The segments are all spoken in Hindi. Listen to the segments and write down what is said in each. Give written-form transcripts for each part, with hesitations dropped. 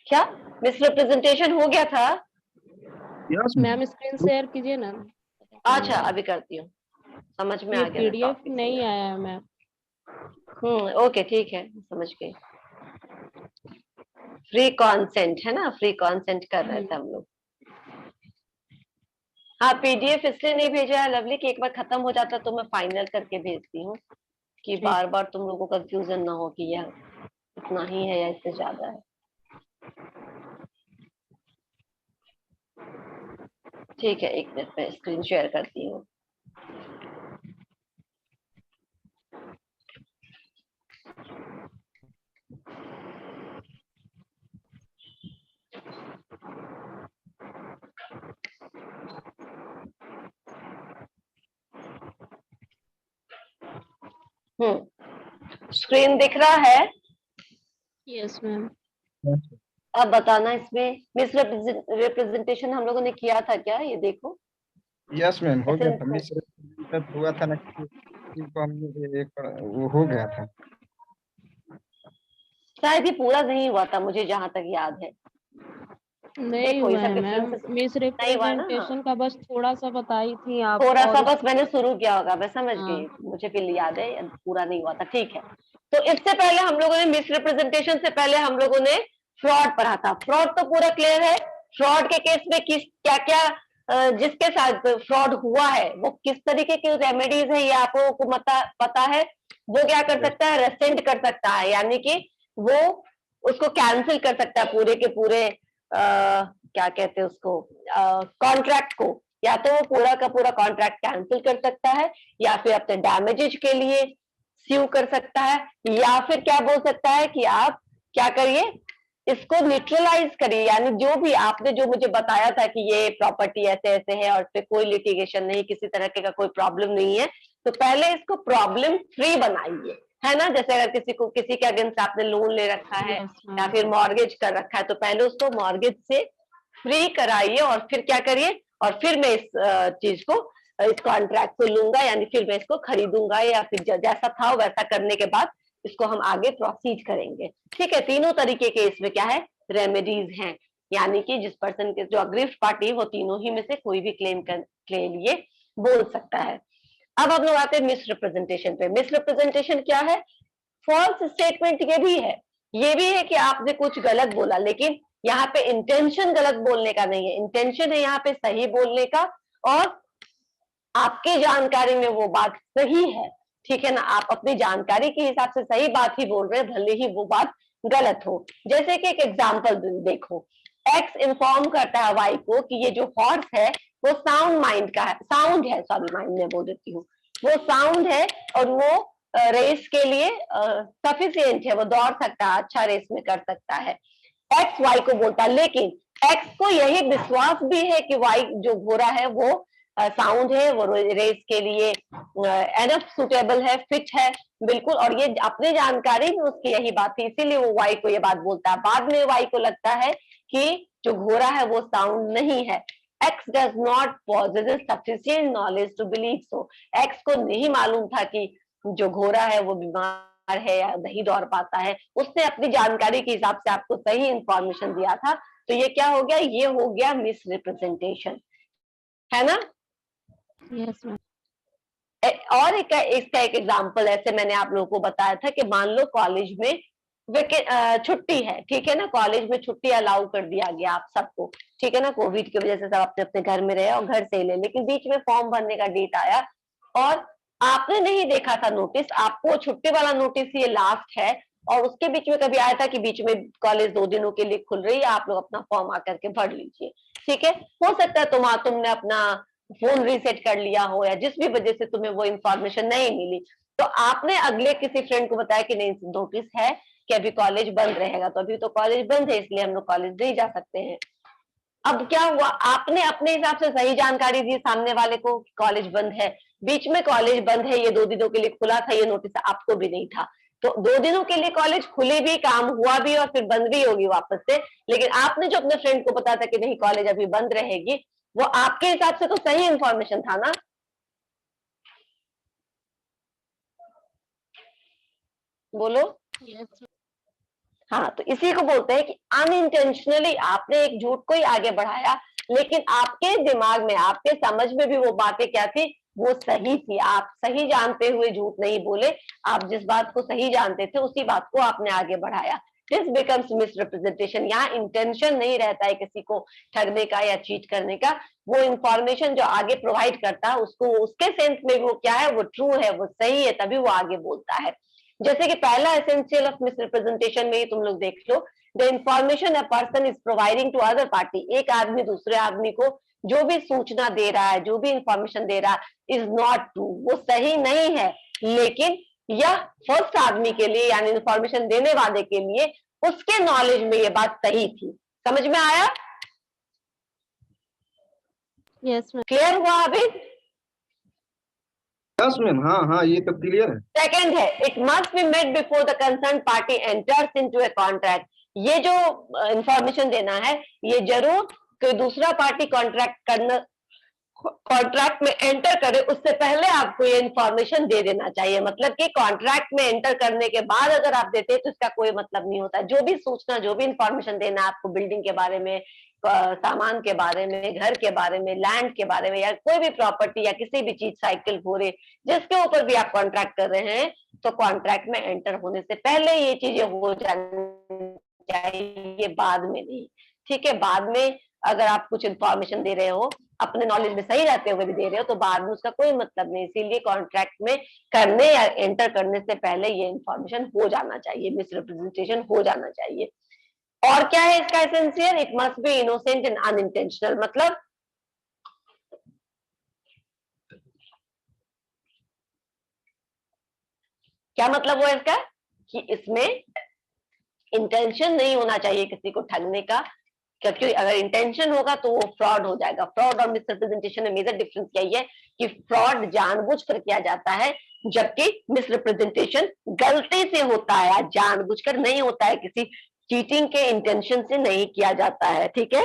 क्या मिस रिप्रेजेंटेशन हो गया था? यस मैम स्क्रीन शेयर कीजिए ना। अच्छा अभी करती हूँ, समझ में ये आ गया ना पीडीएफ टॉपिक। नहीं आया है मैम। ओके ठीक है, समझ गई। फ्री कॉन्सेंट है ना, फ्री कॉन्सेंट कर रहे थे हम लोग। हाँ पीडीएफ इसलिए नहीं भेजा है लवली कि एक बार खत्म हो जाता तो मैं फाइनल करके भेजती हूँ, कि बार बार तुम लोगों को कंफ्यूजन ना हो कि यह इतना ही है या इससे ज्यादा है। ठीक है, एक मिनट में स्क्रीन शेयर करती हूँ। स्क्रीन दिख रहा है? Yes ma'am. अब बताना इसमें मिस रिप्रेजेंटेशन हम लोगों ने किया था क्या, ये देखो। यस मैम, हो गया था। ऐसे मिस हुआ था ना को हमने एक वो हो गया था। शायद ये पूरा नहीं हुआ था, मुझे जहां तक याद है। नहीं देखो ये हुआ सब है मैम, डिफरेंसेस मिस नहीं हुआ ना। रिप्रेजेंटेशन का बस थोड़ा सा बताई थी आप। थोड़ा सा और बस मैंने शुरू किया होगा, मैं समझ हाँ। गई, मुझे फिर याद है, पूरा नहीं हुआ था। ठीक है, तो इससे पहले हम लोगों ने मिस रिप्रेजेंटेशन से पहले हम लोगों ने फ्रॉड पढ़ा था। फ्रॉड तो पूरा क्लियर है। फ्रॉड के केस में किस क्या क्या जिसके साथ फ्रॉड हुआ है वो किस तरीके की रेमेडीज है ये आपको पता है। वो क्या कर सकता है, रेसेंट कर सकता है, यानी कि वो उसको कैंसिल कर सकता है पूरे के पूरे क्या कहते हैं उसको, कॉन्ट्रैक्ट को। या तो वो पूरा का पूरा कॉन्ट्रैक्ट कैंसिल कर सकता है, या फिर अपने डैमेजेज के लिए स्यू कर सकता है, या फिर क्या बोल सकता है कि आप क्या करिए, इसको न्यूट्रलाइज करिए। यानी जो भी आपने जो मुझे बताया था कि ये प्रॉपर्टी ऐसे ऐसे है और फिर कोई लिटिगेशन नहीं, किसी तरह का कोई प्रॉब्लम नहीं है, तो पहले इसको प्रॉब्लम फ्री बनाइए, है ना। जैसे अगर किसी के अगेंस्ट आपने लोन ले रखा है यस या मैम। फिर मॉर्गेज कर रखा है, तो पहले उसको मॉर्गेज से फ्री कराइए और फिर क्या करिए, और फिर मैं इस चीज को, इस कॉन्ट्रैक्ट को लूंगा, यानी फिर मैं इसको खरीदूंगा, या फिर जैसा था वैसा करने के बाद इसको हम आगे प्रोसीड करेंगे। ठीक है, तीनों तरीके के इसमें क्या है, रेमेडीज हैं। यानी कि जिस पर्सन के जो अग्रिव्ड पार्टी वो तीनों ही में से कोई भी क्लेम के लिए बोल सकता है। अब हम लोग आते हैं मिस रिप्रेजेंटेशन पे। मिस रिप्रेजेंटेशन क्या है? फॉल्स स्टेटमेंट ये भी है। ये भी है कि आपने कुछ गलत बोला, लेकिन यहाँ पे इंटेंशन गलत बोलने का नहीं है, इंटेंशन है यहाँ पे सही बोलने का, और आपकी जानकारी में वो बात सही है। ठीक है ना, आप अपनी जानकारी के हिसाब से सही बात ही बोल रहे हैं, भले ही वो बात गलत हो। जैसे कि एक एग्जांपल देखो, एक्स इन्फॉर्म करता है वाई को कि ये जो हॉर्स है वो साउंड माइंड का है, साउंड है, सॉरी माइंड में बोल देती हूँ, वो साउंड है और वो रेस के लिए सफिशियंट है, वो दौड़ सकता है, अच्छा रेस में कर सकता है। एक्स वाई को बोलता है, लेकिन एक्स को यही विश्वास भी है कि वाई जो घोड़ा है वो साउंड है, वो रेस के लिए एनफ सुटेबल है, फिट है बिल्कुल, और ये अपनी जानकारी में उसकी यही बात थी, इसीलिए वो वाई को ये बात बोलता है। बाद में वाई को लगता है कि जो घोड़ा है वो साउंड नहीं है। X does not possess sufficient knowledge to believe so। X को नहीं मालूम था कि जो घोड़ा है वो बीमार है या नहीं दौड़ पाता है, उसने अपनी जानकारी के हिसाब से आपको सही इंफॉर्मेशन दिया था। तो ये क्या हो गया, ये हो गया मिस रिप्रेजेंटेशन, है ना। Yes ma'am. और इसका एक एग्जांपल ऐसे मैंने आप लोगों को बताया था कि मान लो कॉलेज में छुट्टी है, ठीक है ना, कॉलेज में छुट्टी अलाउ कर दिया गया आप सबको, ठीक है ना, कोविड की वजह से सब अपने अपने घर में रहे और घर से ही ले, लेकिन बीच में फॉर्म भरने का डेट आया और आपने नहीं देखा था नोटिस, आपको छुट्टी वाला नोटिस ये लास्ट है, और उसके बीच में कभी आया था कि बीच में कॉलेज 2 दिनों के लिए खुल रही है, आप लोग अपना फॉर्म आकर के भर लीजिए। ठीक है, हो सकता है तुमने अपना फोन रीसेट कर लिया हो या जिस भी वजह से तुम्हें वो इंफॉर्मेशन नहीं मिली, तो आपने अगले किसी फ्रेंड को बताया कि नहीं नोटिस है कि अभी कॉलेज बंद रहेगा, तो अभी तो कॉलेज बंद है इसलिए हम लोग कॉलेज नहीं जा सकते हैं। अब क्या हुआ, आपने अपने हिसाब से सही जानकारी दी सामने वाले को कि कॉलेज बंद है, बीच में कॉलेज बंद है, ये 2 दिनों के लिए खुला था, ये नोटिस आपको भी नहीं था, तो 2 दिनों के लिए कॉलेज खुले भी, काम हुआ भी और फिर बंद भी होगी वापस से, लेकिन आपने जो अपने फ्रेंड को बताया था कि नहीं कॉलेज अभी बंद रहेगी, वो आपके हिसाब से तो सही इंफॉर्मेशन था ना। बोलो। यस। हाँ, तो इसी को बोलते हैं कि अनइंटेंशनली आपने एक झूठ को ही आगे बढ़ाया, लेकिन आपके दिमाग में, आपके समझ में भी वो बातें क्या थी, वो सही थी। आप सही जानते हुए झूठ नहीं बोले, आप जिस बात को सही जानते थे उसी बात को आपने आगे बढ़ाया। This becomes misrepresentation. यहाँ इंटेंशन नहीं रहता है किसी को ठगने का या चीट करने का, वो इंफॉर्मेशन जो आगे प्रोवाइड करता है उसको उसके सेंस में वो क्या है, वो ट्रू है, वो सही है, तभी वो आगे बोलता है। जैसे कि पहला एसेंशियल ऑफ मिसरिप्रेजेंटेशन में ही तुम लोग देख लो, the information a person is providing to other party. एक आदमी दूसरे आदमी को जो भी सूचना दे रहा है, जो भी इंफॉर्मेशन दे रहा है, इज नॉट ट्रू, वो सही नहीं है, लेकिन यह फर्स्ट आदमी के लिए यानी इंफॉर्मेशन देने वाले के लिए उसके नॉलेज में ये बात सही थी। समझ में आया? Yes ma'am. क्लियर हुआ अभी? यस मैम, हाँ हाँ, ये तो क्लियर है। सेकंड है, it must be made before the concern party enters into a contract. ये जो इंफॉर्मेशन देना है, ये जरूर कोई दूसरा पार्टी कॉन्ट्रैक्ट में एंटर करे उससे पहले आपको ये इंफॉर्मेशन दे देना चाहिए। मतलब कि कॉन्ट्रैक्ट में एंटर करने के बाद अगर आप देते हैं तो इसका कोई मतलब नहीं होता। जो भी सूचना, जो भी इंफॉर्मेशन देना है आपको, बिल्डिंग के बारे में, सामान के बारे में, घर के बारे में, लैंड के बारे में, या कोई भी प्रॉपर्टी या किसी भी चीज, साइकिल, घोड़े, जिसके ऊपर भी आप कॉन्ट्रैक्ट कर रहे हैं, तो कॉन्ट्रैक्ट में एंटर होने से पहले ये चीजें हो जानी चाहिए, बाद में नहीं। ठीक है, बाद में अगर आप कुछ इंफॉर्मेशन दे रहे हो, अपने नॉलेज में सही रहते हुए भी दे रहे हो, तो बाद में उसका कोई मतलब नहीं। इसीलिए कॉन्ट्रैक्ट में करने या एंटर करने से पहले ये इंफॉर्मेशन हो जाना चाहिए, मिसरिप्रेजेंटेशन हो जाना चाहिए। और क्या है इसका essential? It must be innocent and unintentional. मतलब क्या मतलब हुआ इसका? कि इसमें इंटेंशन नहीं होना चाहिए किसी को ठगने का, क्योंकि अगर इंटेंशन होगा तो वो फ्रॉड हो जाएगा। फ्रॉड और मिसरिप्रेजेंटेशन में मेजर डिफरेंस यही है कि फ्रॉड जानबूझकर किया जाता है, जबकि मिसरिप्रेजेंटेशन गलती से होता है, जानबूझकर नहीं होता है, किसी चीटिंग के इंटेंशन से नहीं किया जाता है। ठीक है,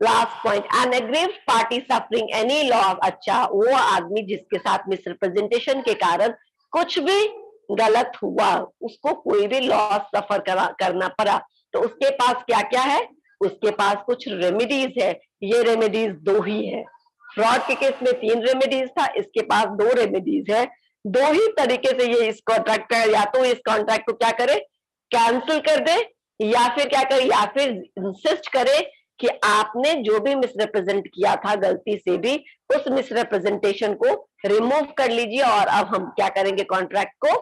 last point, an aggrieved party suffering any loss. अच्छा, वो आदमी जिसके साथ मिसरिप्रेजेंटेशन के कारण कुछ भी गलत हुआ, उसको कोई भी लॉस सफर करना पड़ा, तो उसके पास क्या क्या है? उसके पास कुछ रेमेडीज है। ये रेमेडीज दो ही है। फ्रॉड के केस में 3 रेमेडीज था, इसके पास 2 रेमेडीज है। दो ही तरीके से ये इस कॉन्ट्रैक्ट, या तो इस कॉन्ट्रैक्ट को क्या करे, कैंसिल कर दे, या फिर क्या करे, या फिर इंसिस्ट करे कि आपने जो भी मिसरिप्रेजेंट किया था गलती से भी, उस मिसरिप्रेजेंटेशन को रिमूव कर लीजिए और अब हम क्या करेंगे, कॉन्ट्रैक्ट को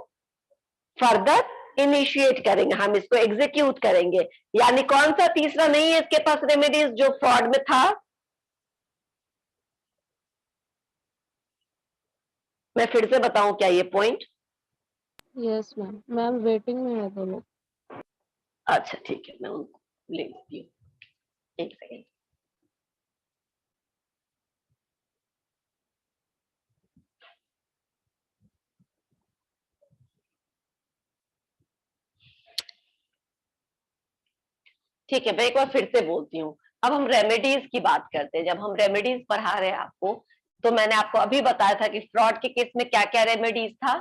फर्दर इनिशिएट करेंगे, हम इसको एग्जीक्यूट करेंगे। यानी कौन सा तीसरा नहीं है इसके पास रेमेडीज जो फ्रॉड में था? मैं फिर से बताऊं क्या ये point? Yes ma'am. Ma'am waiting में है दोनों। अच्छा ठीक है, मैं उनको ले लेती हूँ, एक सेकेंड। ठीक है, मैं एक बार फिर से बोलती हूँ। अब हम रेमेडीज की बात करते हैं। जब हम रेमेडीज पढ़ा रहे हैं आपको, तो मैंने आपको अभी बताया था कि फ्रॉड के केस में क्या क्या रेमेडीज था।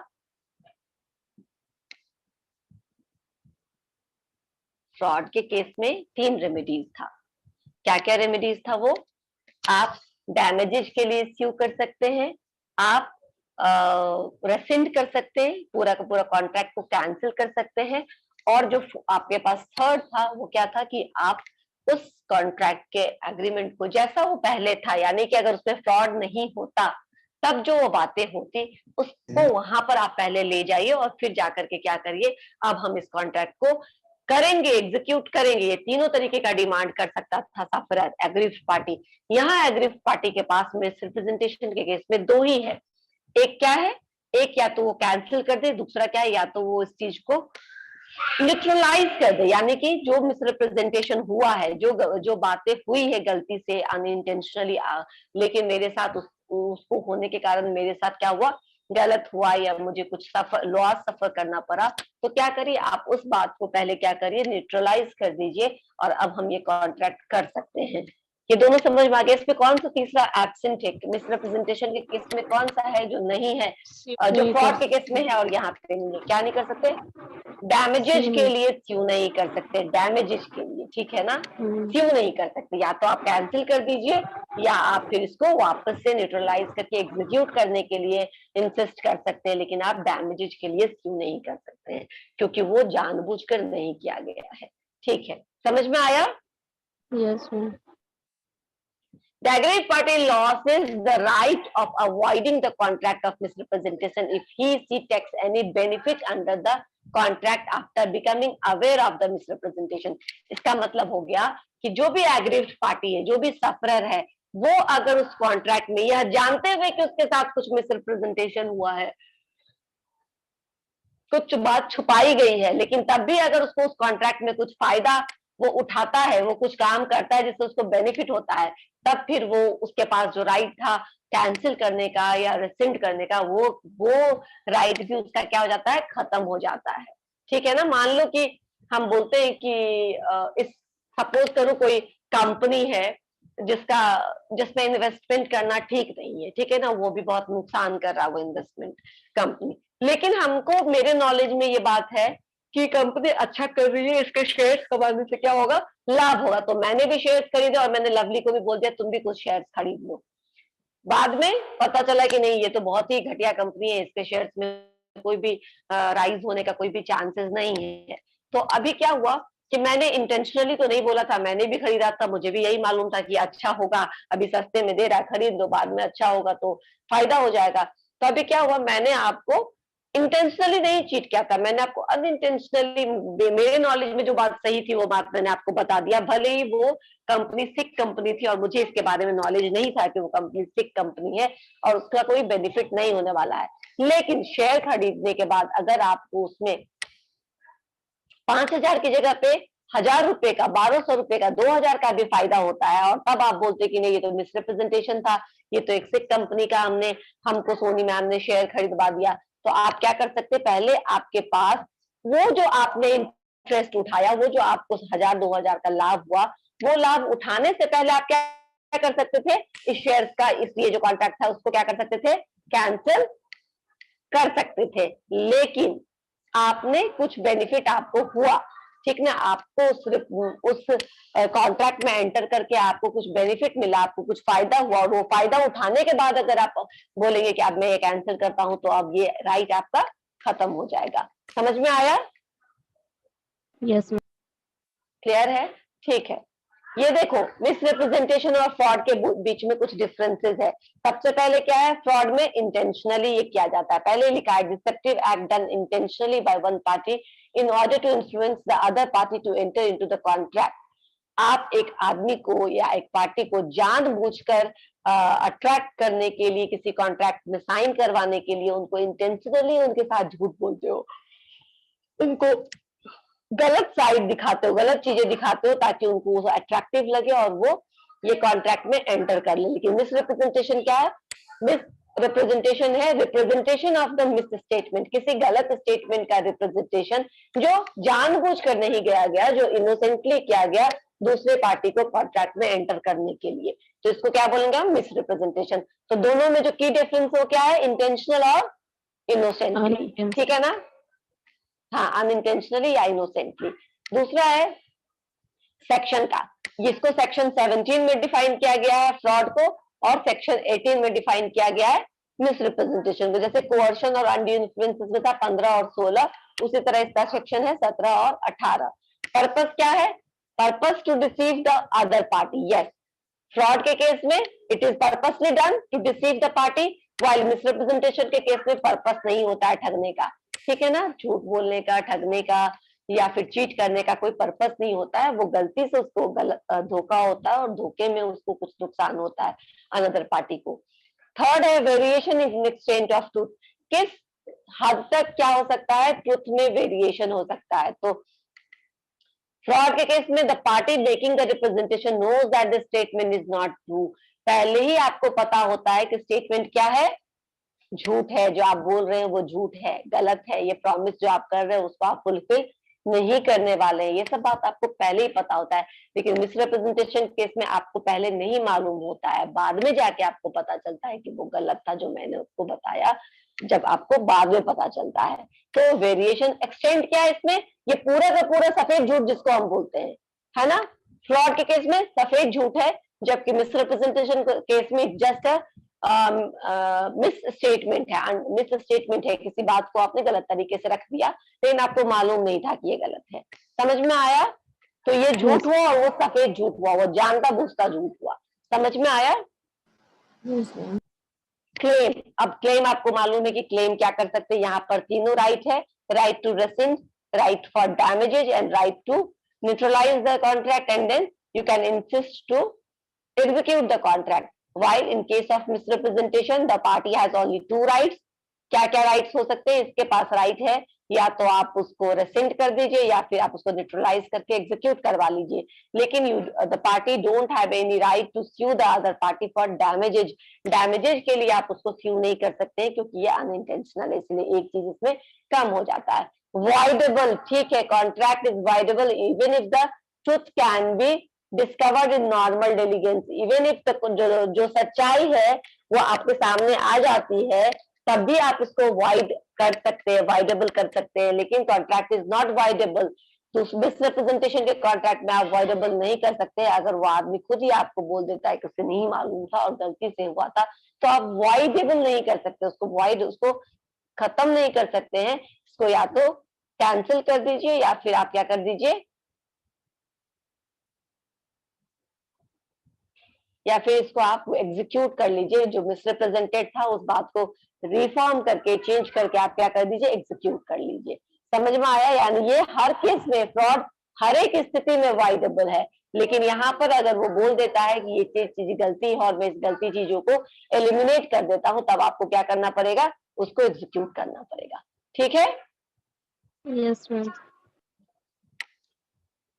फ्रॉड के केस में 3 रेमेडीज था। क्या क्या रेमेडीज था वो? आप डैमेजेस के लिए स्यू कर सकते हैं, आप रेसिंड कर सकते हैं, पूरा का पूरा कॉन्ट्रैक्ट को कैंसिल कर सकते हैं, और जो आपके पास थर्ड था वो क्या था कि आप उस कॉन्ट्रैक्ट के एग्रीमेंट को जैसा वो पहले था, यानी कि अगर उसमें फ्रॉड नहीं होता तब जो वो बातें होती, उसको वहां पर आप पहले ले जाइए और फिर जाकर के क्या करिए, अब हम इस कॉन्ट्रैक्ट को करेंगे, एग्जीक्यूट करेंगे। ये तीनों तरीके का डिमांड कर सकता था सफरर, एग्रीव्ड पार्टी। यहाँ एग्रीव्ड पार्टी के पास में रिप्रेजेंटेशन के केस में 2 ही है। एक क्या है, एक या तो वो कैंसिल कर दे, दूसरा क्या है, या तो वो इस चीज को न्यूट्रलाइज कर दे, यानी कि जो मिसरिप्रेजेंटेशन हुआ है, जो बातें हुई है गलती से, अनइंटेंशनली, लेकिन मेरे साथ उसको होने के कारण मेरे साथ क्या हुआ, गलत हुआ, या मुझे कुछ लॉस सफर करना पड़ा, तो क्या करिए, आप उस बात को पहले क्या करिए, न्यूट्रलाइज कर दीजिए, और अब हम ये कॉन्ट्रैक्ट कर सकते हैं। ये दोनों समझ में आ गया? इसमें कौन सा तीसरा एब्सेंट है? मिसरिप्रेजेंटेशन के केस में कौन सा है जो नहीं है, जो फ्रॉड के केस में है और यहाँ पे नहीं है? क्या नहीं कर सकते? डैमेजेज के नहीं। लिए स्यू नहीं कर सकते, डैमेजेज के लिए, ठीक है ना, स्यू नहीं कर सकते। या तो आप कैंसिल कर दीजिए या आप फिर इसको वापस से न्यूट्रलाइज करके एग्जीक्यूट करने के लिए इंसिस्ट कर सकते हैं, लेकिन आप डैमेजेज के लिए स्यू नहीं कर सकते हैं क्योंकि वो जानबूझकर नहीं किया गया है। ठीक है, समझ में आया? Yes ma'am. The aggrieved party loses the right of avoiding the contract of misrepresentation if she takes any benefit under the contract after becoming aware of the misrepresentation। इसका मतलब हो गया कि जो भी aggrieved party है, जो भी सफरर है, वो अगर उस कॉन्ट्रैक्ट में यह जानते हुए कि उसके साथ कुछ मिसरिप्रेजेंटेशन हुआ है, कुछ बात छुपाई गई है, लेकिन तब भी अगर उसको उस कॉन्ट्रैक्ट में कुछ फायदा वो उठाता है, वो कुछ काम करता है जिससे उसको बेनिफिट होता है, तब फिर वो उसके पास जो राइट था कैंसिल करने का या रिसेंड करने का, वो राइट भी उसका क्या हो जाता है, खत्म हो जाता है। ठीक है ना? मान लो कि हम बोलते हैं कि इस सपोज करो कोई कंपनी है जिसमें इन्वेस्टमेंट करना ठीक नहीं है, ठीक है ना, वो भी बहुत नुकसान कर रहा है वो इन्वेस्टमेंट कंपनी, लेकिन हमको मेरे नॉलेज में ये बात है कि कंपनी अच्छा कर रही है, इसके शेयर्स कमाने से क्या होगा, लाभ होगा, तो मैंने भी शेयर्स खरीदे और मैंने लवली को भी बोल दिया तुम भी कुछ शेयर्स खरीद लो। बाद में पता चला कि नहीं, ये तो बहुत ही घटिया कंपनी है, इसके शेयर्स में कोई भी राइज होने का कोई भी चांसेस नहीं है। तो अभी क्या हुआ कि मैंने इंटेंशनली तो नहीं बोला था, मैंने भी खरीदा था, मुझे भी यही मालूम था कि अच्छा होगा, अभी सस्ते में दे रहा है, खरीद लो, बाद में अच्छा होगा तो फायदा हो जाएगा। तो अभी क्या हुआ, मैंने आपको इंटेंशनली नहीं चीट किया था, मैंने आपको अनइंटेंशनली, मेरे नॉलेज में जो बात सही थी वो बात मैंने आपको बता दिया, भले ही वो कंपनी सिक कंपनी थी और मुझे इसके बारे में नॉलेज नहीं था कि वो कंपनी सिक कंपनी है और उसका कोई बेनिफिट नहीं होने वाला है। लेकिन शेयर खरीदने के बाद अगर आपको उसमें 5,000 की जगह पे 1,000 रुपए का, 1,200 रुपए का, 2,000 का भी फायदा होता है और तब आप बोलते कि नहीं ये तो मिसरिप्रेजेंटेशन था, ये तो एक सिक कंपनी का हमको सोनी मैम ने शेयर खरीदवा दिया, तो आप क्या कर सकते, पहले आपके पास वो जो आपने इंटरेस्ट उठाया, वो जो आपको 1,000 2,000 का लाभ हुआ, वो लाभ उठाने से पहले आप क्या कर सकते थे, इस शेयर्स का, इस ये जो कॉन्ट्रैक्ट था उसको क्या कर सकते थे, कैंसिल कर सकते थे। लेकिन आपने कुछ बेनिफिट आपको हुआ, ठीक ना, आपको उस कॉन्ट्रैक्ट में एंटर करके आपको कुछ बेनिफिट मिला, आपको कुछ फायदा हुआ, और वो फायदा उठाने के बाद अगर आप बोलेंगे कि अब मैं ये कैंसिल करता हूं, तो अब ये राइट आपका खत्म हो जाएगा। समझ में आया? Yes ma'am. क्लियर है? ठीक है। ये देखो, मिसरिप्रेजेंटेशन और फ्रॉड के बीच में कुछ डिफरेंसेस है। सबसे पहले क्या है, फ्रॉड में इंटेंशनली ये किया जाता है, पहले लिखा है deceptive act done intentionally by one party in order to influence the other party to enter into the contract. आप एक आदमी को या एक पार्टी को जानबूझकर अट्रैक्ट करने के लिए, किसी कॉन्ट्रैक्ट में साइन करवाने के लिए उनको इंटेंशनली उनके साथ झूठ बोलते हो, उनको गलत साइड दिखाते हो, गलत चीजें दिखाते हो ताकि उनको वो अट्रैक्टिव लगे और वो ये कॉन्ट्रैक्ट में एंटर कर ले। लेकिन मिस रिप्रेजेंटेशन क्या है, मिस रिप्रेजेंटेशन है representation of the miss statement, किसी गलत स्टेटमेंट का रिप्रेजेंटेशन जो जानबूझ कर नहीं गया, जो इनोसेंटली किया गया दूसरे पार्टी को कॉन्ट्रैक्ट में एंटर करने के लिए, तो इसको क्या बोलेंगे हम, मिस रिप्रेजेंटेशन। तो दोनों में जो की डिफरेंस हो क्या है, इंटेंशनल और इनोसेंटली, ठीक है ना? हाँ, अनइंटेंशनली या इनोसेंटली। दूसरा है सेक्शन का, जिसको सेक्शन 17 में डिफाइन किया गया है फ्रॉड को, और सेक्शन 18 में डिफाइन किया गया है मिसरिप्रेजेंटेशन को। जैसे कोअर्शन और अनड्यू इन्फ्लुएंस इसमें था 15 और 16, उसी तरह इसका सेक्शन है 17 और 18। पर्पस क्या है, purpose to deceive the other party. Yes, fraud के केस में it is purposely done to deceive the party, while misrepresentation के केस में पर्पस नहीं होता है ठगने का, ठीक है ना, झूठ बोलने का, ठगने का या फिर चीट करने का कोई पर्पस नहीं होता है, वो गलती से उसको गलत धोखा होता है और धोखे में उसको कुछ नुकसान होता है अनदर पार्टी को। थर्ड है variation in exchange of truth, किस हद तक क्या हो सकता है, ट्रुथ में वेरिएशन हो सकता है। तो फ्रॉड के केस में the party making the representation knows that the statement is not true, पहले ही आपको पता होता है कि स्टेटमेंट क्या है, झूठ है, जो आप बोल रहे हैं वो झूठ है, गलत है, ये प्रॉमिस जो आप कर रहे हैं उसको आप फुलफिल नहीं करने वाले हैं, ये सब बात आपको पहले ही पता होता है। लेकिन मिसरिप्रेजेंटेशन केस में आपको पहले नहीं मालूम होता है, बाद में जाके आपको पता चलता है कि वो गलत था जो मैंने उसको बताया, जब आपको बाद में पता चलता है। तो वेरिएशन एक्सटेंट क्या है इसमें, ये पूरा का पूरा सफेद झूठ जिसको हम बोलते हैं, है ना। फ्रॉड के केस में सफेद झूठ है, जबकि मिसरिप्रेजेंटेशन केस में जस्ट मिस स्टेटमेंट है, किसी बात को आपने गलत तरीके से रख दिया लेकिन आपको मालूम नहीं था कि ये गलत है। समझ में आया। तो ये झूठ हुआ और वो सफेद झूठ हुआ, वो जानता बूझता झूठ हुआ। समझ में आया। Yes ma'am. क्लेम, अब क्लेम आपको मालूम है कि क्लेम क्या कर सकते हैं। यहाँ पर तीनों राइट है, right to rescind, right for damages and right to neutralise the contract and then you can insist to execute the contract. While in case of misrepresentation, the party has only two rights. क्या क्या राइट्स हो सकते हैं, इसके पास राइट है या तो आप उसको रेसेंड कर दीजिए या फिर आप उसको न्यूट्रलाइज करके एग्जीक्यूट करवा लीजिए, लेकिन the party don't have any right to sue the other party for damages. Damages के लिए आप उसको स्यू नहीं कर सकते क्योंकि ये अनइंटेंशनल है, इसलिए एक चीज इसमें कम हो जाता है। वॉइडेबल, ठीक है, contract is voidable even if the truth can be discovered in normal diligence. Even if जो सच्चाई है वो आपके सामने आ जाती है तब भी आप इसको वाइड कर सकते हैं, वाइडेबल कर सकते हैं, लेकिन कॉन्ट्रैक्ट इज नॉट वाइडेबल। तो मिसरिप्रेजेंटेशन के कॉन्ट्रैक्ट में आप वाइडेबल नहीं कर सकते। अगर वो आदमी खुद ही आपको बोल देता है कि उसे नहीं मालूम था और गलती से हुआ था, तो आप वाइडेबल नहीं कर सकते उसको, उसको खत्म नहीं कर सकते हैं। इसको या तो कैंसिल कर दीजिए या फिर आप क्या कर दीजिए, या फिर इसको आप एग्जीक्यूट कर लीजिए। जो मिसरिप्रेजेंटेड था उस बात को रिफॉर्म करके, चेंज करके आप क्या कर दीजिए, एग्जीक्यूट कर लीजिए। समझ में आया। यानी ये हर केस में फ्रॉड हर एक स्थिति में वाइडेबल है, लेकिन यहाँ पर अगर वो बोल देता है कि ये चीज गलती है और मैं इस गलती चीजों को एलिमिनेट कर देता हूँ, तब आपको क्या करना पड़ेगा, उसको एग्जीक्यूट करना पड़ेगा। ठीक है। Yes ma'am.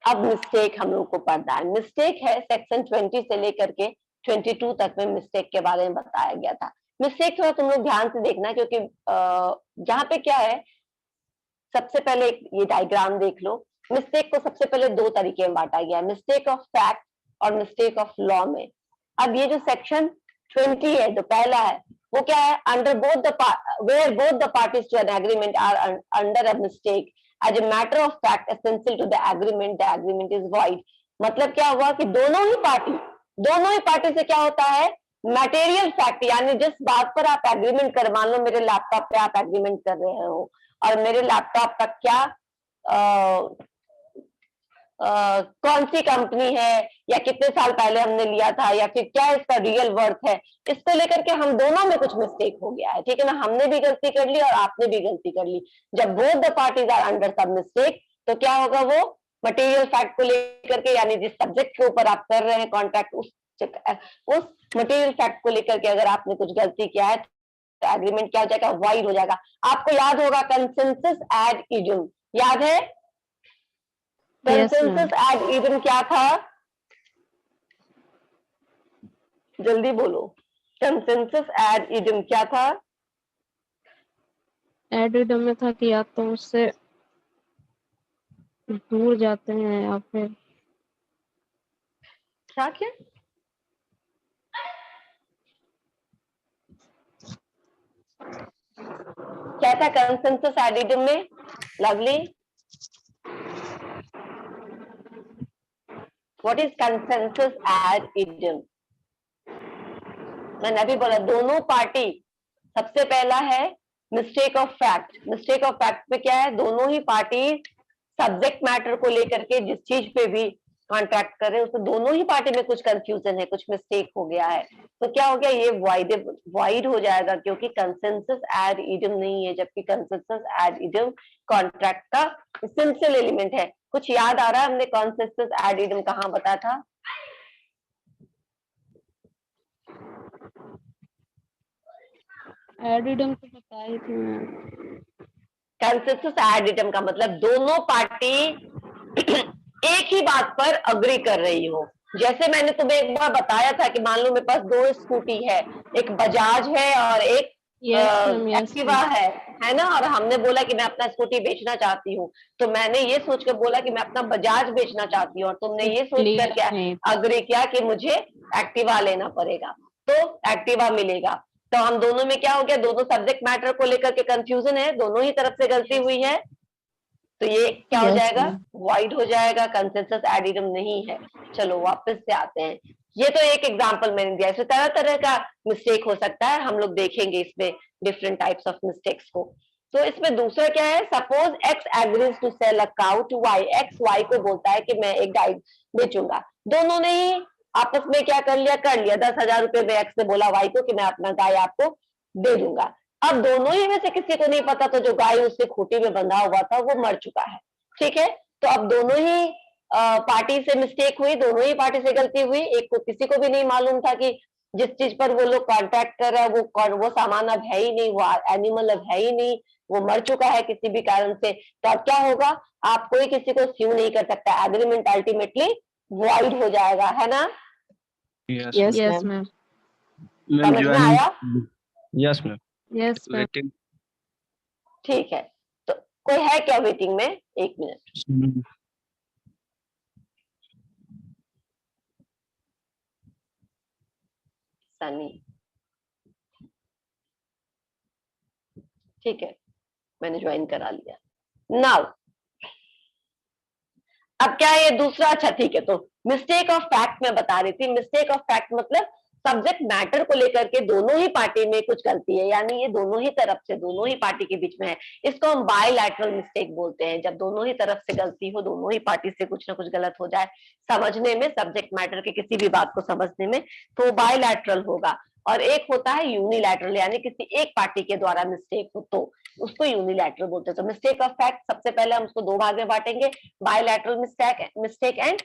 अब मिस्टेक हम लोग को पढ़ना है। मिस्टेक है सेक्शन 20 से लेकर के 22 तक में मिस्टेक के बारे में बताया गया था। मिस्टेक थोड़ा तुम लोग ध्यान से देखना, क्योंकि यहाँ पे क्या है, सबसे पहले ये डायग्राम देख लो। मिस्टेक को सबसे पहले दो तरीके में बांटा गया, मिस्टेक ऑफ फैक्ट और मिस्टेक ऑफ लॉ में। अब ये जो सेक्शन 20 है, जो पहला है, वो क्या है, under both the where both the parties to an agreement are under a mistake as a matter of fact essential to the agreement is void. मतलब क्या हुआ कि दोनों ही पार्टी से क्या होता है, मटेरियल फैक्ट, यानी जिस बात पर आप एग्रीमेंट कर, मान लो मेरे लैपटॉप पे आप एग्रीमेंट कर रहे हो और मेरे लैपटॉप का क्या कौन सी कंपनी है या कितने साल पहले हमने लिया था या फिर क्या इसका रियल वर्थ है, इसको लेकर के हम दोनों में कुछ मिस्टेक हो गया है। ठीक है ना, हमने भी गलती कर ली और आपने भी गलती कर ली। जब both the parties are under some mistake, तो क्या होगा, वो मटेरियल फैक्ट को लेकर के, यानी जिस सब्जेक्ट के ऊपर आप कर रहे हैं कॉन्ट्रैक्ट, उस मटेरियल फैक्ट को लेकर के अगर आपने कुछ गलती किया है तो एग्रीमेंट क्या हो जाएगा, वाइड हो जाएगा। आपको याद होगा कंसेंसस एड इडियम, याद है? कंसेंसस एड इडियम क्या था, जल्दी बोलो। कंसेंसस एड इडियम क्या था? एड इडियम में था कि या तो उससे दूर जाते हैं या फिर क्या क्या क्या था कंसेंसस एड इडियम में? Lovely, what is consensus ad idem? मैंने अभी बोला दोनों पार्टी, सबसे पहला है mistake of fact. Mistake of fact में क्या है, दोनों ही पार्टी सब्जेक्ट मैटर को लेकर के जिस चीज पे भी कॉन्ट्रैक्ट कर रहे हैं उसमें दोनों ही पार्टी में कुछ कंफ्यूजन है, कुछ मिस्टेक हो गया है, तो क्या हो गया, ये वाइड हो जाएगा, क्योंकि कंसेंसस एड इडियम नहीं है, जबकि कंसेंसस एड इडियम कॉन्ट्रैक्ट का एसेंशियल एलिमेंट है। कुछ याद आ रहा है हमने कंसेंसस एड इडियम कहाँ बताया था? एड इडियम तो बताई थी मैम। कंसेंसस एड इडियम का मतलब दोनों पार्टी एक ही बात पर अग्री कर रही हो। जैसे मैंने तुम्हें एक बार बताया था कि मान लो मेरे पास दो स्कूटी है, एक बजाज है और एक एक्टिवा है ना, और हमने बोला कि मैं अपना स्कूटी बेचना चाहती हूँ, तो मैंने ये सोच कर बोला कि मैं अपना बजाज बेचना चाहती हूँ और तुमने ये सोच कर क्या अग्री किया कि मुझे एक्टिवा लेना पड़ेगा, तो एक्टिवा मिलेगा। तो हम दोनों में क्या हो गया, दोनों सब्जेक्ट मैटर को लेकर के कंफ्यूजन है, दोनों ही तरफ से गलती हुई है, तो ये क्या हो Yes, जाएगा, ma'am. वॉइड हो जाएगा, कंसेंसस एडिडम नहीं है। चलो वापस से आते हैं, ये तो एक एग्जांपल मैंने दिया, इसमें तरह तरह का मिस्टेक हो सकता है, हम लोग देखेंगे इसमें डिफरेंट टाइप्स ऑफ मिस्टेक्स को। तो इसमें दूसरा क्या है, suppose X agrees to sell a cow to Y, X Y को बोलता है कि मैं एक गाय बेचूंगा, दोनों ने ही आपस में क्या कर लिया 10,000 रुपए में एक्स ने बोला वाई को कि मैं अपना गाय आपको दे दूंगा। अब दोनों ही में से किसी को नहीं पता तो जो गाय उसके खूंटी में बंधा हुआ था वो मर चुका है, ठीक है। तो अब दोनों ही पार्टी से मिस्टेक हुई, दोनों ही पार्टी से गलती हुई, एक को किसी को भी नहीं मालूम था कि जिस चीज पर वो लोग कॉन्ट्रैक्ट कर रहा है वो सामान अब है ही नहीं, वो एनिमल अब है ही नहीं, वो मर चुका है किसी भी कारण से। तो अब क्या होगा, आप कोई किसी को स्यू नहीं कर सकता, एग्रीमेंट अल्टीमेटली वॉइड हो जाएगा, है ना। Yes, Yes, ma'am. yes, ma'am. Ma'am, समझ में joining. आया, Yes, ma'am. Yes, ma'am. Waiting. ठीक है। तो कोई है क्या वेटिंग में, 1 मिनट। Mm, सनी, ठीक है, मैंने ज्वाइन करा लिया। नाउ अब क्या है ये दूसरा, अच्छा ठीक है, तो मिस्टेक ऑफ फैक्ट मैं बता रही थी, मिस्टेक ऑफ फैक्ट मतलब सब्जेक्ट मैटर को लेकर के दोनों ही पार्टी में कुछ गलती है, यानी ये दोनों ही तरफ से, दोनों ही पार्टी के बीच में है, इसको हम बायलैटरल मिस्टेक बोलते हैं, जब दोनों ही तरफ से गलती हो, दोनों ही पार्टी से कुछ ना कुछ गलत हो जाए समझने में, सब्जेक्ट मैटर के किसी भी बात को समझने में, तो बायलैटरल होगा। और एक होता है यूनिलैटरल, यानी किसी एक पार्टी के द्वारा मिस्टेक हो तो उसको यूनिलैटरल बोलते हैं। तो मिस्टेक ऑफ फैक्ट सबसे पहले हम उसको 2 भाग में बांटेंगे, bilateral mistake and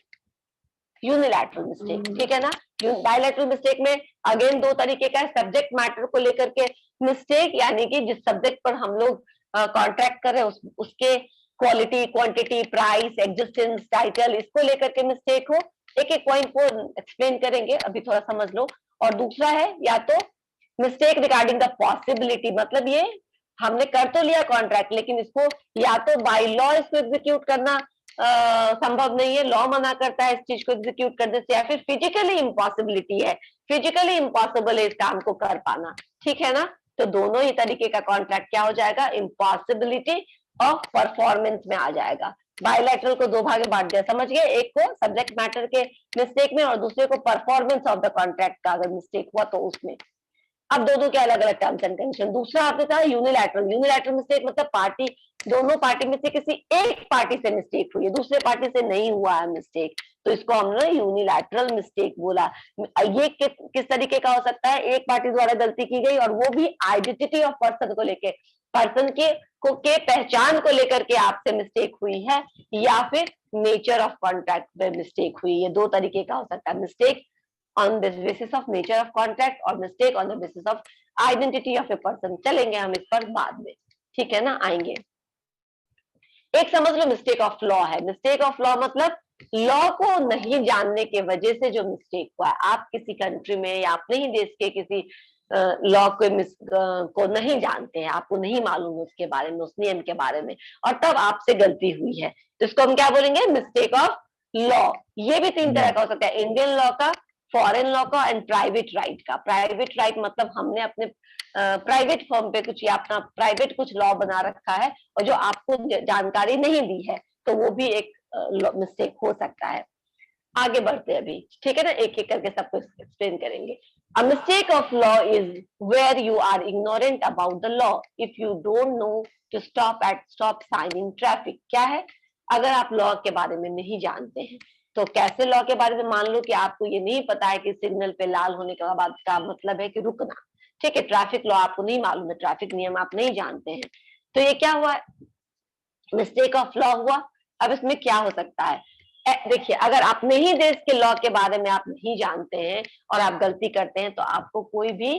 unilateral mistake, ठीक है ना। बायलैटरल मिस्टेक में अगेन 2 तरीके का है, सब्जेक्ट मैटर को लेकर के मिस्टेक, यानी कि जिस सब्जेक्ट पर हम लोग कॉन्ट्रैक्ट कर रहे हैं उसके quality, quantity, price, existence, title, इसको लेकर के मिस्टेक हो। एक एक पॉइंट को एक्सप्लेन करेंगे, अभी थोड़ा समझ लो। और दूसरा है या तो मिस्टेक रिगार्डिंग द पॉसिबिलिटी, मतलब ये हमने कर तो लिया कॉन्ट्रैक्ट, लेकिन इसको या तो बाय लॉ इसको एग्जीक्यूट करना संभव नहीं है, लॉ मना करता है इस चीज को एग्जीक्यूट करने से, या फिर फिजिकली इम्पॉसिबिलिटी है, फिजिकली इम्पॉसिबल है इस काम को कर पाना, ठीक है ना। तो दोनों ही तरीके का कॉन्ट्रैक्ट क्या हो जाएगा, इम्पॉसिबिलिटी ऑफ परफॉर्मेंस में आ जाएगा। बायलैटरल को 2 भाग में बांट दिया, समझ गए, एक को सब्जेक्ट मैटर के मिस्टेक में और दूसरे को परफॉर्मेंस ऑफ द कॉन्ट्रैक्ट का अगर मिस्टेक हुआ तो उसमें। अब दोनों के अलग अलग टर्म्स एंड कंडीशन। दूसरा आपने कहा यूनिलैटरल, यूनिलैटरल मिस्टेक मतलब पार्टी, दोनों पार्टी में से किसी एक पार्टी से मिस्टेक हुई है, दूसरे पार्टी से नहीं हुआ है मिस्टेक, तो इसको हमने यूनिलैटरल मिस्टेक बोला। ये किस तरीके का हो सकता है, एक पार्टी द्वारा गलती की गई और वो भी आइडेंटिटी ऑफ पर्सन को लेके, पर्सन के पहचान को लेकर के आपसे मिस्टेक हुई है, या फिर नेचर ऑफ कॉन्ट्रैक्ट में मिस्टेक हुई है। 2 तरीके का हो सकता है, mistake on the basis of nature of contract और mistake on the basis of identity of a person। चलेंगे हम इस पर बाद में, ठीक है ना, आएंगे। एक समझ लो मिस्टेक ऑफ लॉ है, मिस्टेक ऑफ लॉ मतलब लॉ को नहीं जानने के वजह से जो मिस्टेक हुआ है, आप किसी कंट्री में या अपने ही देश के किसी लॉ को नहीं जानते हैं, आपको नहीं मालूम उसके बारे में, उस नियम के बारे में, और तब आपसे गलती हुई है, तो इसको हम क्या बोलेंगे, मिस्टेक ऑफ लॉ। ये भी 3 तरह का हो सकता है, इंडियन लॉ का, फॉरेन लॉ का एंड प्राइवेट राइट का। प्राइवेट राइट मतलब हमने अपने प्राइवेट फॉर्म पे कुछ या अपना प्राइवेट कुछ लॉ बना रखा है और जो आपको जानकारी नहीं दी है, तो वो भी एक मिस्टेक हो सकता है। आगे बढ़ते हैं अभी, ठीक है ना, एक एक करके सब कुछ एक्सप्लेन करेंगे। A mistake of law is where you are ignorant about the law if you don't know to stop at stop sign in traffic। क्या है, अगर आप लॉ के बारे में नहीं जानते हैं, तो कैसे लॉ के बारे में, मान लो कि आपको ये नहीं पता है कि सिग्नल पे लाल होने के बाद का मतलब है कि रुकना, ठीक है, ट्रैफिक लॉ आपको नहीं मालूम है, ट्रैफिक नियम आप नहीं जानते हैं, तो ये क्या हुआ, मिस्टेक ऑफ लॉ हुआ। अब इसमें क्या हो सकता है, देखिए, अगर अपने ही देश के लॉ के बारे में आप नहीं जानते हैं और आप गलती करते हैं, तो आपको कोई भी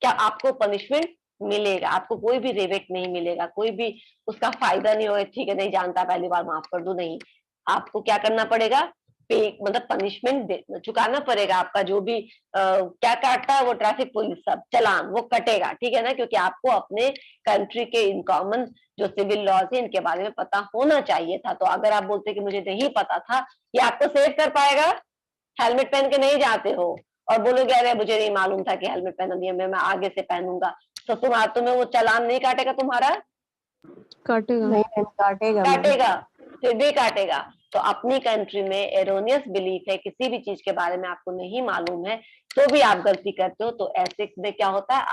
क्या, आपको पनिशमेंट मिलेगा, आपको कोई भी रिबेट नहीं मिलेगा, कोई भी उसका फायदा नहीं होगा, ठीक है नहीं जानता पहली बार माफ कर दो, नहीं, आपको क्या करना पड़ेगा, पे मतलब पनिशमेंट चुकाना पड़ेगा, आपका जो भी क्या काटता है वो ट्रैफिक पुलिस सब चालान वो कटेगा, ठीक है ना, क्योंकि आपको अपने कंट्री के इन कॉमन जो सिविल लॉज है इनके बारे में पता होना चाहिए था। तो अगर आप बोलते कि मुझे नहीं पता था, ये आपको सेव कर पाएगा, हेलमेट पहन के नहीं जाते हो और बोलोगे अरे मुझे नहीं मालूम था कि हेलमेट पहना दिया, मैं आगे से पहनूंगा, तो तुम्हें वो चालान नहीं काटेगा तुम्हारा? काटेगा। नहीं मैम, काटेगा मैम। काटेगा, फिर भी काटेगा। तो अपनी कंट्री में एरोनियस बिलीफ है, किसी भी चीज के बारे में आपको नहीं मालूम है तो भी आप गलती करते हो, तो ऐसे में क्या होता है,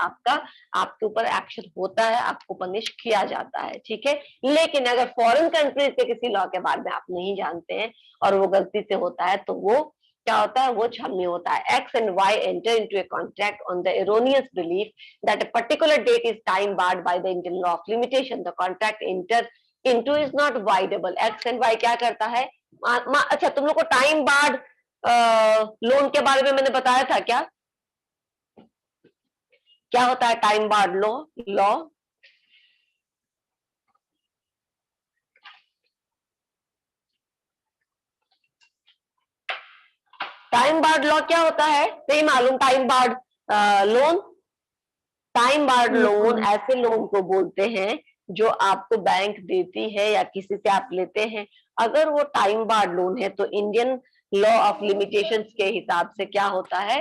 आपके ऊपर एक्शन होता है, आपको पनिश किया जाता है, ठीक है। लेकिन अगर फॉरेन कंट्रीज के किसी लॉ के बारे में आप नहीं जानते हैं और वो गलती से होता है, तो वो क्या होता है, वो क्षम्य होता है। X and Y enter into a contract on the erroneous belief that a particular date is time barred by the Indian law of limitation. The contract entered into is not voidable. X and Y क्या करता है? अच्छा, तुम लोग को टाइम बार्ड लोन के बारे में मैंने बताया था क्या? क्या होता है time barred law? Time barred law क्या होता है? नहीं मालूम? Time barred loan, time barred loan ऐसे लोन को बोलते हैं जो आपको बैंक देती है या किसी से आप लेते हैं। अगर वो टाइम बार्ड लोन है तो इंडियन लॉ ऑफ लिमिटेशंस के हिसाब से क्या होता है,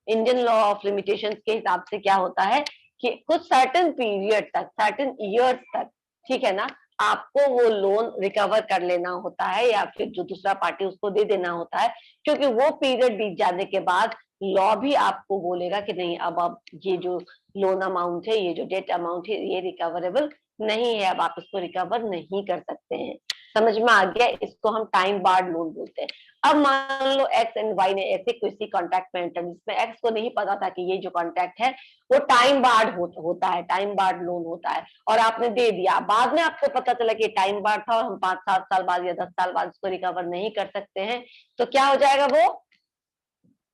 इंडियन लॉ ऑफ लिमिटेशंस के हिसाब से क्या होता है कि कुछ सर्टेन पीरियड तक, सर्टेन ईयर्स तक, ठीक है ना, आपको वो लोन रिकवर कर लेना होता है या फिर जो दूसरा पार्टी उसको दे देना होता है, क्योंकि वो पीरियड बीत जाने के बाद लॉ भी आपको बोलेगा कि नहीं, अब ये जो लोन अमाउंट है, ये जो डेट अमाउंट है, ये रिकवरेबल नहीं है, अब आप इसको रिकवर नहीं कर सकते हैं। समझ में आ गया? इसको हम टाइम बार्ड लोन बोलते हैं। अब मान लो एक्स एंड वाई ने ऐसे किसी कॉन्ट्रैक्ट में एंटर, जिसमें एक्स को नहीं पता था कि ये जो कॉन्ट्रैक्ट है वो टाइम बार्ड होता है, टाइम बार्ड लोन होता है, और आपने दे दिया। बाद में आपको पता चला कि टाइम बार्ड था और हम 5-7 साल बाद या 10 साल बाद इसको रिकवर नहीं कर सकते हैं, तो क्या हो जाएगा वो?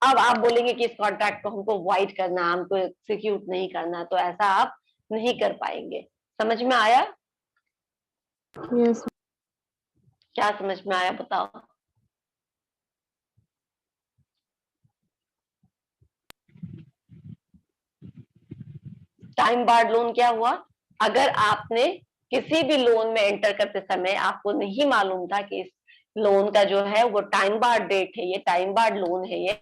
अब आप बोलेंगे कि इस कॉन्ट्रैक्ट को हमको वाइड करना, हमको एक्सिक्यूट नहीं करना, तो ऐसा आप नहीं कर पाएंगे। समझ में आया? यस। क्या समझ में आया बताओ? टाइम बार्ड लोन क्या हुआ? अगर आपने किसी भी लोन में एंटर करते समय आपको नहीं मालूम था कि इस लोन का जो है वो टाइम बार्ड डेट है, ये टाइम बार्ड लोन है ये,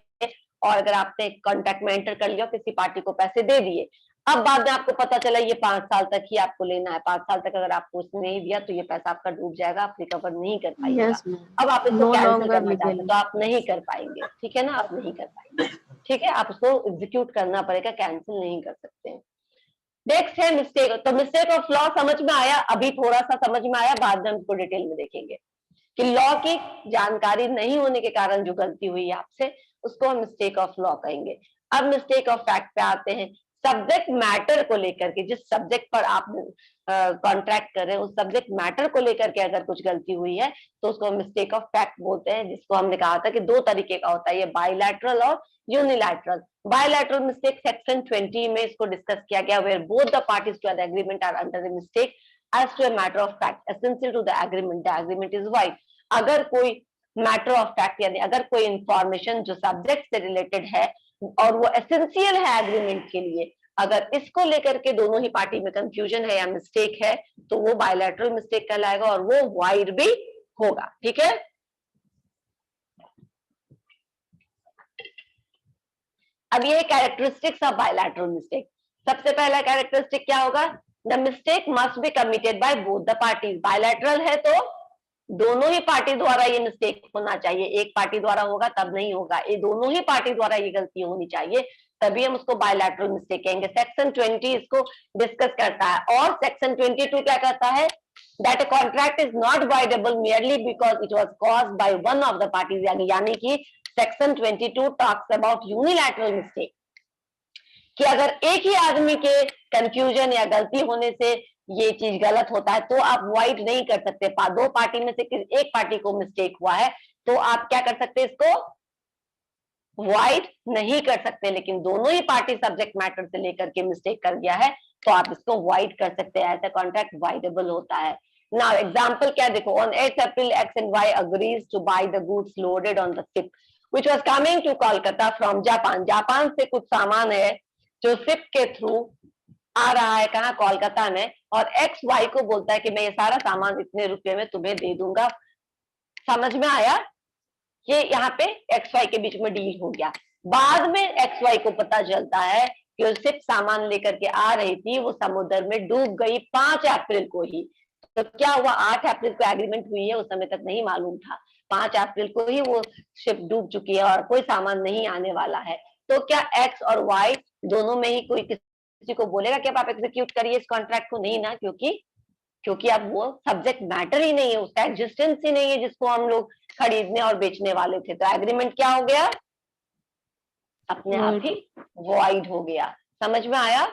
और अगर आपने कॉन्ट्रैक्ट में एंटर कर लिया, किसी पार्टी को पैसे दे दिए, अब बाद में आपको पता चला ये 5 साल तक ही आपको लेना है, 5 साल तक अगर आपको उसने नहीं दिया तो ये पैसा आपका डूब जाएगा, आप रिकवर नहीं कर पाइएगा। Yes ma'am. अब आप इसको No कैंसिल longer करना चाहते legal. हैं तो आप नहीं कर पाएंगे, ठीक है ना, आप नहीं कर पाएंगे, ठीक है, आप उसको एग्जीक्यूट करना पड़ेगा, कैंसिल नहीं कर सकते हैं। नेक्स्ट है मिस्टेक। तो मिस्टेक ऑफ लॉ समझ में आया? अभी थोड़ा सा समझ में आया, बाद में हम इसको डिटेल में देखेंगे कि लॉ की जानकारी नहीं होने के कारण जो गलती हुई आपसे, उसको हम मिस्टेक ऑफ लॉ कहेंगे। अब मिस्टेक ऑफ फैक्ट पे आते हैं। सब्जेक्ट मैटर को लेकर के, जिस सब्जेक्ट पर आप कॉन्ट्रैक्ट कर रहे हैं, उस सब्जेक्ट मैटर को लेकर के अगर कुछ गलती हुई है तो उसको मिस्टेक ऑफ फैक्ट बोलते हैं, जिसको हमने कहा था कि 2 तरीके का होता है, ये बायलैटरल और यूनिलैटरल। बायलैटरल मिस्टेक सेक्शन 20 में इसको डिस्कस किया गया, where both the parties to the agreement are under the mistake as to a matter of fact essential to the agreement is void। अगर कोई मैटर ऑफ फैक्ट यानी अगर कोई इंफॉर्मेशन जो सब्जेक्ट से रिलेटेड है और वो एसेंशियल है एग्रीमेंट के लिए, अगर इसको लेकर के दोनों ही पार्टी में कंफ्यूजन है या मिस्टेक है, तो वो बायलैटरल मिस्टेक कहलाएगा और वो वाइड भी होगा, ठीक है। अब ये कैरेक्टरिस्टिक्स ऑफ बायलैटरल मिस्टेक। सबसे पहला कैरेक्टरिस्टिक क्या होगा? The mistake must be committed by both the parties. Bilateral है तो दोनों ही पार्टी द्वारा ये मिस्टेक होना चाहिए, एक पार्टी द्वारा होगा तब नहीं होगा, ये दोनों ही पार्टी द्वारा ये गलती होनी चाहिए, तभी हम उसको बायलैटरल मिस्टेक कहेंगे। सेक्शन 20 इसको डिस्कस करता है। और सेक्शन 22 क्या कहता है? that a contract is not voidable merely because it was caused by one of the parties, यानी कि section 22 talks about unilateral mistake, कि अगर एक ही आदमी के कंफ्यूजन या गलती होने से ये चीज गलत होता है तो आप वाइड नहीं कर सकते। 2 पार्टी में से एक पार्टी को मिस्टेक हुआ है तो आप क्या कर सकते, इसको वाइड नहीं कर सकते, लेकिन दोनों ही पार्टी सब्जेक्ट मैटर से लेकर के मिस्टेक कर गया है तो आप इसको वाइड कर सकते हैं, ऐसा कॉन्ट्रैक्ट वाइडेबल होता है। नाउ एग्जांपल क्या देखो, on 8 April X and Y agrees to buy the goods loaded on the ship which was coming to Kolkata from Japan। Japan से कुछ सामान है जो शिप के थ्रू आ रहा है, कहाँ? कोलकाता में, और एक्स वाई को बोलता है कि मैं ये सारा सामान इतने रुपए में तुम्हें दे दूंगा। समझ में आया? ये यहाँ पे एक्स वाई के बीच में डील हो गया। बाद में एक्स वाई को पता चलता है कि वो सिर्फ सामान लेकर के आ रही थी, वो समुद्र में डूब गई 5 अप्रैल को ही। तो क्या हुआ, 8 अप्रैल को एग्रीमेंट हुई है, उस समय तक नहीं मालूम था, 5 अप्रैल को ही वो शिप डूब चुकी है और कोई सामान नहीं आने वाला है। तो क्या एक्स और वाई दोनों में ही कोई किसी को बोलेगा कि अब आप एग्जीक्यूट करिए इस कॉन्ट्रैक्ट को? नहीं ना, क्योंकि अब वो सब्जेक्ट मैटर ही नहीं है, उसका एग्जिस्टेंस ही नहीं है जिसको हम लोग खरीदने और बेचने वाले थे। तो एग्रीमेंट क्या हो गया, अपने आप ही वॉइड हो गया। समझ में आया?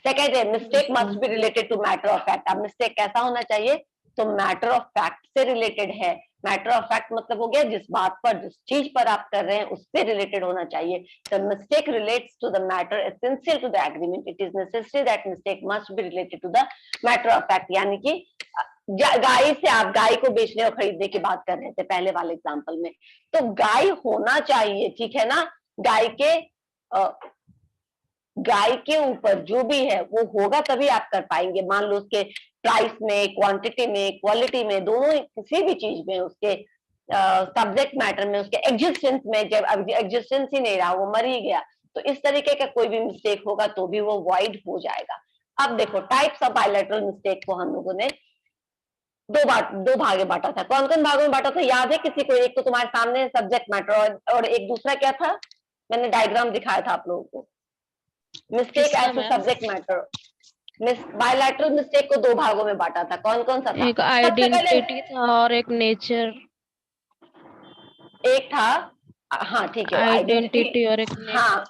सेकेंड है mistake must be related to matter of fact. अब मिस्टेक कैसा होना चाहिए, तो मैटर ऑफ फैक्ट से रिलेटेड है। मैटर ऑफ फैक्ट मतलब हो गया जिस बात पर, जिस चीज पर आप कर रहे हैं उससे रिलेटेड होना चाहिए। The mistake relates to the matter essential to the agreement, it is necessary that mistake must be related to the matter of fact. यानी कि गाय से, आप गाय को बेचने और खरीदने की बात कर रहे थे पहले वाले एग्जाम्पल में, तो गाय होना चाहिए, ठीक है ना। गाय के ऊपर जो भी है वो होगा तभी आप कर पाएंगे। मान लो उसके प्राइस में, क्वांटिटी में, क्वालिटी में, दोनों किसी भी चीज में, उसके सब्जेक्ट मैटर में, उसके एग्जिस्टेंस में, जब एग्जिस्टेंस ही नहीं रहा, वो मर ही गया, तो इस तरीके का कोई भी मिस्टेक होगा तो भी वो वॉइड हो जाएगा। अब देखो टाइप्स ऑफ बायलैटरल मिस्टेक को हम लोगों ने दो भागे बांटा था। कौन कौन भागों में बांटा था याद है किसी को? एक तो तुम्हारे सामने सब्जेक्ट मैटर, और एक दूसरा क्या था, मैंने डायग्राम दिखाया था आप लोगों को, mistake as to subject matter. Bilateral mistake को दो भागों में बांटा था। कौन कौन सा था? एक आइडेंटिटी था और एक नेचर। एक था, हाँ ठीक है, आइडेंटिटी और एक हाँ,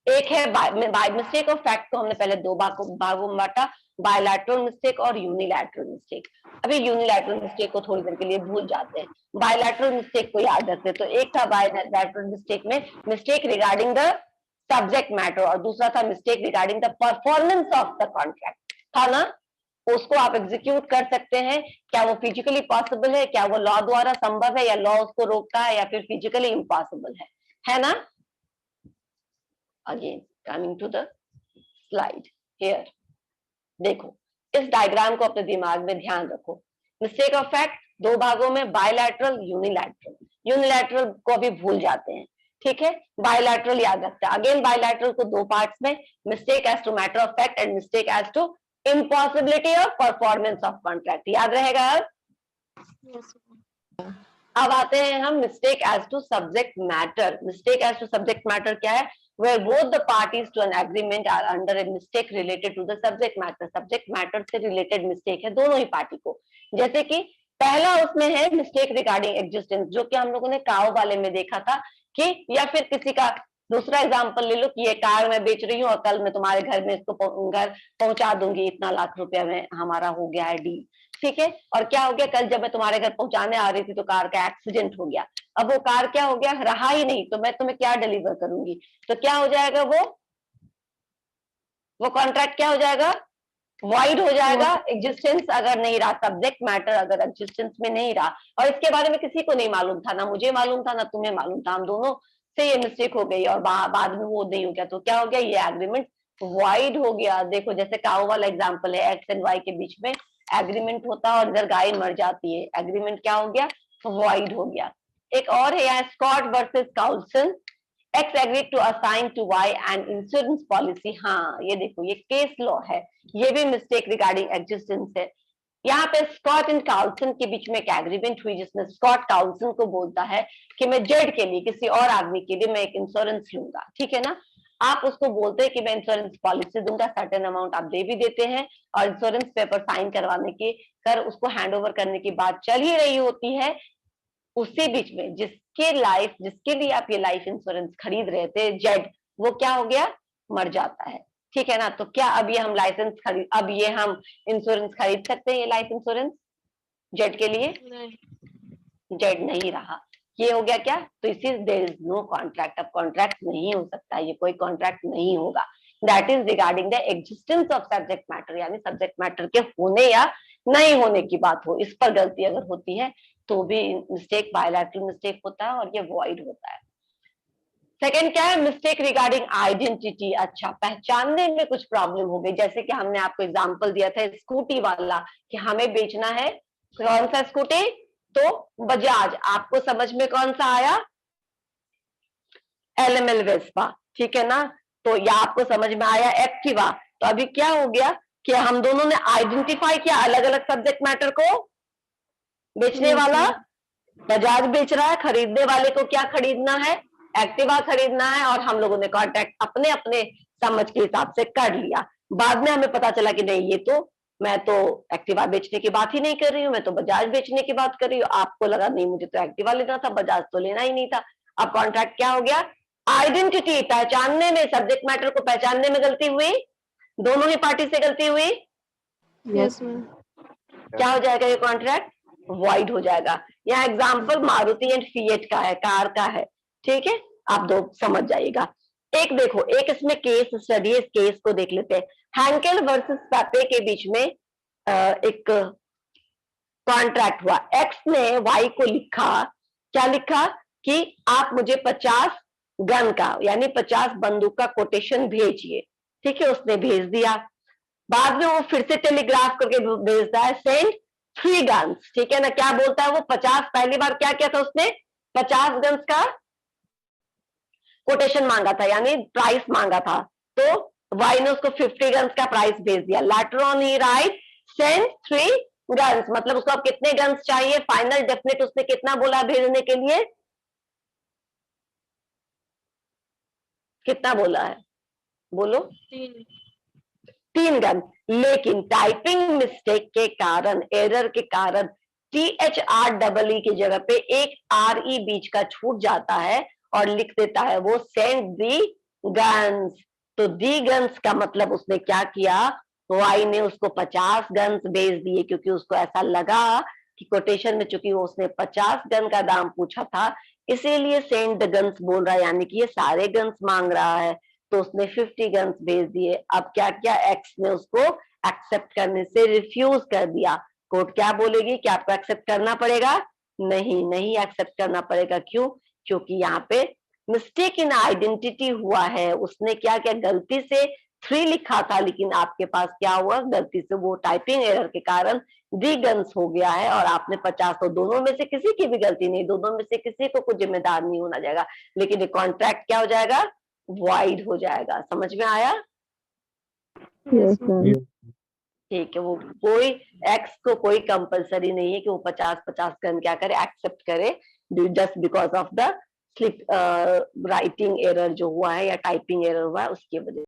एक है बाय मिस्टेक ऑफ फैक्ट को हमने पहले दो भागों में बांटा, बायलैटरल मिस्टेक और यूनिलैटरल मिस्टेक। अभी यूनिलैटरल मिस्टेक को थोड़ी देर के लिए भूल जाते हैं, बायलैटरल मिस्टेक को याद रखते हैं। तो एक था बायलैटरल मिस्टेक में mistake regarding the subject matter, और दूसरा था mistake regarding the performance of the contract, था ना। उसको आप एग्जीक्यूट कर सकते हैं, क्या वो फिजिकली पॉसिबल है, क्या वो लॉ द्वारा संभव है, या लॉ उसको रोकता है, या फिर फिजिकली इम्पॉसिबल है ना। Again coming to the slide here, देखो इस डायग्राम को अपने दिमाग में ध्यान रखो। मिस्टेक ऑफ फैक्ट दो भागों में, बायलैटरल, यूनिलैटरल। यूनिलैटरल को अभी भूल जाते हैं, ठीक है, बायलैटरल याद रखते हैं। अगेन बायलैटरल को दो पार्ट्स में, mistake as to matter of fact and mistake as to impossibility of performance of contract. याद रहेगा? अब आते हैं हम mistake as to subject matter. Mistake as to subject matter क्या है? where both the parties to an agreement are under a mistake related to the subject matter। subject matter से related mistake है दोनों ही पार्टी को। जैसे कि पहला उसमें है मिस्टेक रिगार्डिंग एग्जिस्टेंस, जो कि हम लोगों ने काव वाले में देखा था कि, या फिर किसी का दूसरा एग्जांपल ले लो कि ये कार मैं बेच रही हूँ और कल मैं तुम्हारे घर में इसको घर पहुंचा दूंगी, इतना लाख रुपया में हमारा हो गया है डील, ठीक है। और क्या हो गया, कल जब मैं तुम्हारे घर पहुंचाने आ रही थी तो कार का एक्सीडेंट हो गया। अब वो कार क्या हो गया, रहा ही नहीं, तो मैं तुम्हें क्या डिलीवर करूंगी? तो क्या हो जाएगा, वो कॉन्ट्रैक्ट क्या हो जाएगा, वॉइड हो जाएगा। एग्जिस्टेंस अगर नहीं रहा, सब्जेक्ट मैटर अगर एग्जिस्टेंस में नहीं रहा, और इसके बारे में किसी को नहीं मालूम था, ना मुझे मालूम था ना तुम्हें मालूम था, हम दोनों से ये मिस्टेक हो गई और बाद में वो नहीं हो गया, तो क्या हो गया, ये एग्रीमेंट वॉइड हो गया। देखो जैसे काऊ वाला एग्जाम्पल है, एक्स एंड वाई के बीच में एग्रीमेंट होता है और इधर गाय मर जाती है, एग्रीमेंट क्या हो गया, वॉइड हो गया। एक और है यहाँ, Scott versus Coulson, X agreed to assign to Y an insurance policy. हाँ ये देखो, ये केस लॉ है, ये भी मिस्टेक रिगार्डिंग एग्जिस्टेंस है। यहाँ पे स्कॉट एंड काउल्सन के बीच में एक एग्रीमेंट हुई जिसमें स्कॉट काउल्सन को बोलता है कि मैं जेड के लिए, किसी और आदमी के लिए मैं एक इंश्योरेंस लूंगा, ठीक है ना। आप उसको बोलते हैं कि मैं इंश्योरेंस पॉलिसी दूंगा, सर्टेन अमाउंट आप दे भी देते हैं, और इंश्योरेंस पेपर साइन करवाने की उसको हैंड ओवर करने की बात चल ही रही होती है। उसी बीच में जिसके लिए आप ये लाइफ इंश्योरेंस खरीद रहे थे, जेड, वो क्या हो गया, मर जाता है, ठीक है ना। तो क्या अब ये हम इंश्योरेंस खरीद सकते हैं, ये लाइफ इंश्योरेंस जेड के लिए? जेड नहीं रहा, ये हो गया क्या, तो इसी देयर इज नो कॉन्ट्रैक्ट। अब कॉन्ट्रैक्ट नहीं हो सकता, ये कोई कॉन्ट्रैक्ट नहीं होगा। That is regarding the existence of subject matter, यानी सब्जेक्ट मैटर के होने या नहीं होने की बात हो, इस पर गलती अगर होती है तो भी मिस्टेक बायलैटरल मिस्टेक होता है और ये वॉइड होता है। सेकंड क्या है, मिस्टेक रिगार्डिंग आइडेंटिटी। अच्छा, पहचानने में कुछ प्रॉब्लम हो गई, जैसे कि हमने आपको एग्जांपल दिया था स्कूटी वाला कि हमें बेचना है कौन सा स्कूटी, तो बजाज। आपको समझ में कौन सा आया, LML वेस्पा, ठीक है ना। तो ये आपको समझ में आया एक्टिवा। तो अभी क्या हो गया कि हम दोनों ने आइडेंटिफाई किया अलग अलग सब्जेक्ट मैटर को। बेचने Yes, वाला ma'am. बजाज बेच रहा है, खरीदने वाले को क्या खरीदना है, एक्टिवा खरीदना है, और हम लोगों ने कॉन्ट्रैक्ट अपने अपने समझ के हिसाब से कर लिया। बाद में हमें पता चला कि नहीं, ये तो मैं तो एक्टिवा बेचने की बात ही नहीं कर रही हूँ, मैं तो बजाज बेचने की बात कर रही हूँ। आपको लगा नहीं, मुझे तो एक्टिवा लेना था, बजाज तो लेना ही नहीं था। अब कॉन्ट्रैक्ट क्या हो गया, आइडेंटिटी पहचानने में, सब्जेक्ट मैटर को पहचानने में गलती हुई, दोनों ही पार्टी से गलती हुई, Yes, ma'am. क्या हो जाएगा, ये कॉन्ट्रैक्ट वॉइड हो जाएगा। यहाँ एग्जाम्पल मारुति एंड फिएट का है, कार का है, ठीक है। आप दो समझ जाइएगा। एक देखो, एक इसमें केस स्टडी है, इस केस को देख लेते हैं। हैंकेल वर्सेस पेपे के बीच में एक कॉन्ट्रैक्ट हुआ। एक्स ने वाई को लिखा, क्या लिखा कि आप मुझे 50 गन का यानी 50 बंदूक का कोटेशन भेजिए, ठीक है। उसने भेज दिया। बाद में वो फिर से टेलीग्राफ करके भेजता है, सेंड 3 गन्स, ठीक है ना। क्या बोलता है वो, 50, पहली बार क्या किया था उसने, 50 गन्स का कोटेशन मांगा था, यानी प्राइस मांगा था। तो वाई ने उसको 50 गन्स का प्राइस भेज दिया। Later on he right send 3 guns, मतलब उसको अब कितने गन्स चाहिए, फाइनल डेफिनेट उसने कितना बोला भेजने के लिए, कितना बोला है, बोलो, 3 गन। लेकिन टाइपिंग मिस्टेक के कारण, एरर के कारण THREE की जगह पे एक RE बीच का छूट जाता है और लिख देता है वो सेंड दी गन्स। तो दी गन्स का मतलब उसने क्या किया, वाई ने उसको 50 गन्स भेज दिए, क्योंकि उसको ऐसा लगा कि कोटेशन में चूंकि उसने 50 गन का दाम पूछा था, इसीलिए सेंड द गन्स बोल रहा है, यानी कि ये सारे गन्स मांग रहा है। तो उसने 50 गन्स भेज दिए। अब क्या किया, एक्स ने उसको एक्सेप्ट करने से रिफ्यूज कर दिया। कोर्ट क्या बोलेगी कि आपको एक्सेप्ट करना पड़ेगा, नहीं, नहीं एक्सेप्ट करना पड़ेगा। क्यों, क्योंकि यहाँ पे मिस्टेक इन आइडेंटिटी हुआ है। उसने क्या किया, गलती से 3 लिखा था, लेकिन आपके पास क्या हुआ, गलती से वो टाइपिंग एरर के कारण दी गन्स हो गया है, और आपने 50। तो दोनों में से किसी की भी गलती नहीं, दोनों में से किसी को कुछ जिम्मेदार नहीं होना जाएगा, लेकिन ये कॉन्ट्रैक्ट क्या हो जाएगा, वाइड हो जाएगा। समझ में आया, Yes, ma'am. ठीक है। वो कोई एक्स को कोई कंपलसरी नहीं है कि वो 50-50 गन क्या करे, एक्सेप्ट करे, just because of the slip writing error जो हुआ है या टाइपिंग एरर हुआ है उसकी वजह